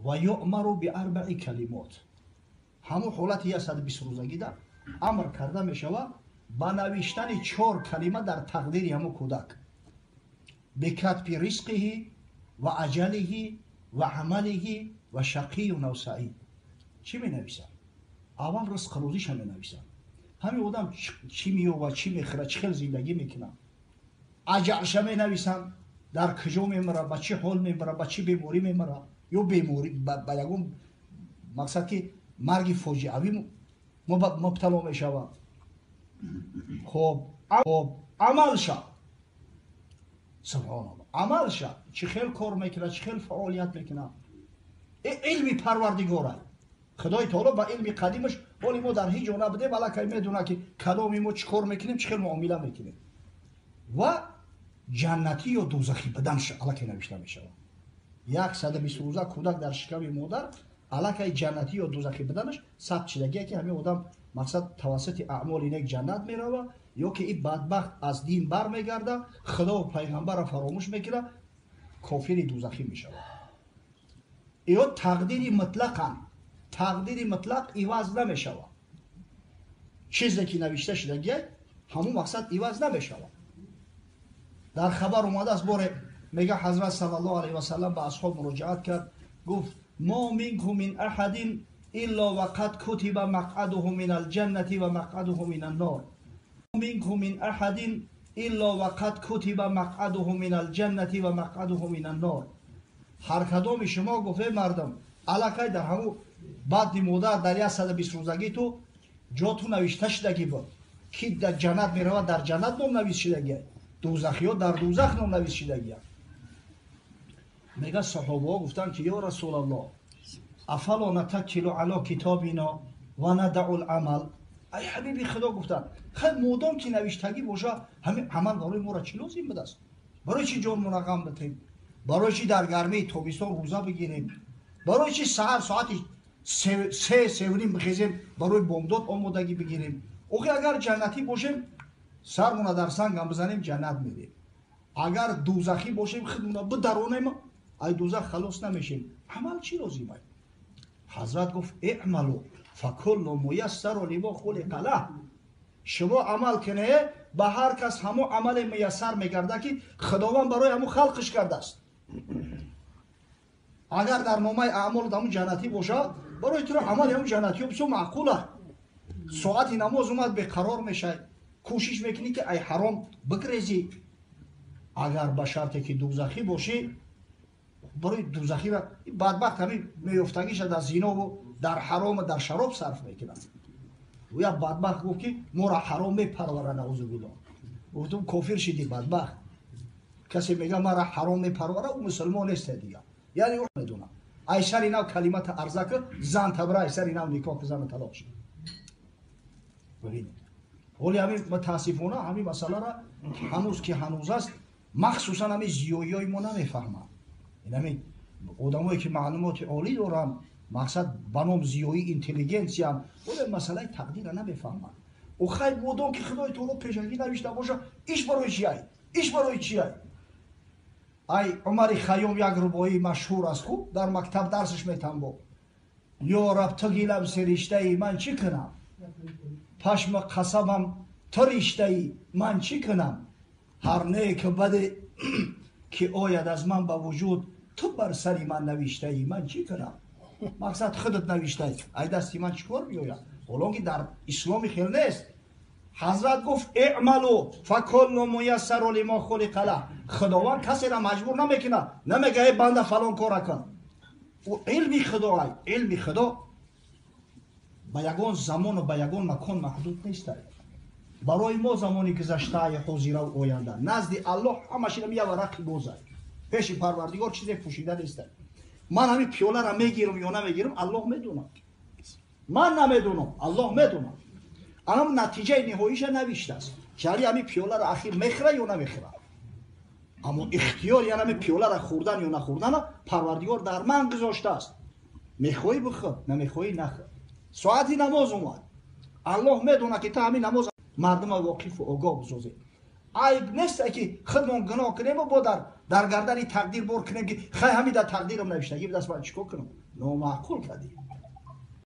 و یؤمر باربع کلمات. همون حالت 120 روزگی در امر کرده می شود با نوشتن 4 کلمه در تقدیر همون کودک. بکتب رزقه و اجله و عمله و شقی و سعید. چی می نویسن؟ اول رزق روزیش هم می نویسن. همین آدم چی میوه چی میخوره چه خیلی زندگی میکنه. اجلش می نویسن، در کجا میمره، با چه حال میمره، با چه بیماری میمره، یا بیماری با یگون مقصد که مرگ فاجعه‌ای مبتلا میشود. خب عملش سبحان الله، عملش چه خیلی کار میکنه، چه خیلی فعالیت میکنه. علمی پروردگاره خدای تعالی با علم قدیمش ولی ما در هیچ جا نبوده بلکه میدونه که کلامی ما چه کار میکنیم چه خیلی معامله میکنیم. و جنتی یا دوزخی بدنش الکی نوشته میشه. 120 روزه کودک در شکم مادر الکی جنتی یا دوزخی بدنش ثبت شدگیه که همین آدم مقصد توسط اعمال اینک جنت میروه یا که این بدبخت از دین بر میگرده خدا و پیغمبر فراموش میکنه کافر دوزخی میشه. یا تقدیر مطلق ایواز نمیشه. چیزی که نوشته شدگیه همون مقصد ایواز نمیشه. در خبر اومده است باره میگه حضرت صلی الله علیه و سلم به اصحاب مراجعت کرد گفت ما منکم من احد الا وقد کتب مقعده من الجنه و مقعده من النار. منکم من احد الا وقد کتب مقعده من الجنه و مقعده من النار. هر کدام شما گفته مردم الکی در همون بعد مدت در 120 روزگی تو جاتون نوشته شدگی بود کی در جنت میره در جنت نام نوشته شدگی، دوزخی ها در دوزخ نام نوشته شدگی. میگه صحابه ها گفتن که یا رسول الله افلا نتکل علی کتابنا و ندع العمل. ای حبیبی خدا گفتن خیلی مادام که نوشتگی باشه همین عمل برای ما را چی لازم بده است؟ برای چی جان منقم بتیم؟ برای چی در گرمی تابستان روزه بگیریم؟ برای چی سحر ساعت 3 بخیزیم برای بامداد آمادگی بگیریم؟ اوخی اگر جنتی باشیم سرمون در سنگ هم بزنیم جنت میریم. اگر دوزخی باشیم خودمون بدرونیم ای دوزخ خلاص نمیشیم. عمل چی لازمه؟ حضرت گفت اعملوا فکل میسر لما خلق له. شما عمل کنه به هر کس همو عمل میسر میگرده که خداوند برای همو خلقش کرده است. اگر در نامه اعمال همو جنتی باشه برای تو عمل همو جنتی بسو معقوله. ساعت نماز اومد به قرار میشه کوشش میکنی که ای حرام بگریزی. اگر به شرطی که دوزخی باشی برای دوزخی را بدبخت همین میفتگیش در زنا و در حرام و در شراب صرف میکنه. و یا بدبخت گفت که ما را حرام میپروره نعوذ بالله. گفتم کافر شدی بدبخت. کسی میگه ما را حرام میپروره او مسلمان نیست دیگه. یعنی او میدونه ایسر اینا کلمت ارزه که زن تبره ایسر اینا نکاح که زن طلاق شد. ببینید ولی همین متاسفانه همین مسئله را هنوز که هنوز است مخصوصا همین زیایی های ما نمیفهمن. این همین آدمایی که معلومات عالی دارن مقصد بنام زیایی اینتلیجنسی هم ولی مسئله تقدیر را نمیفهمن. و خیلی بودم که خدای تعالی پیشنگی نوشته باشه ایش برای چیه؟ ایش برای چیه؟ ای عمر خیام یک ربایی مشهور است خوب در مکتب درسش میتن یا رب تو گیلم سرشته ای من چی کنم؟ پشم قصبم تو رشته ای من چی کنم؟ هر نیک بده که آید از من به وجود تو بر سری من نوشته ای من چی کنم؟ مقصد خودت نوشته ای ای دستی من چیکار بیاید؟ حالا در اسلام خیلی نیست. حضرت گفت اعملوا فکل میسر لما خلق له. خداوند کسی را مجبور نمیکنه نمیگه ای بنده فلان کار کن. و علم خدا علم خدا با یگان زمان و با یگان مکان محدود نیست. برای ما زمانی گذشته حاضر و آینده نزد الله همش یه ورقی گذر پیش پروردگار چیزی پوشیده نیست. من همین پیاله را میگیرم یا نمیگیرم الله میدونه. من نمیدونم الله میدونه. الان نتیجه نهاییش نوشته است که همین پیاله را اخیر میخره یا نمیخره. اما اختیار یعنی همین پیاله را خوردن یا نخوردن پروردگار در من گذاشته است. میخوای بخور نمیخوای نخور. ساعتی نماز اومد الله میدونه که تا همین نماز مردم واقف و آگاه بسازه. عیب نیست که خودمون گناه کنیم و با در گردن تقدیر بار کنیم که خیلی همین در تقدیرم نوشته گیم دست باید چیکار کنم نامعقول کردی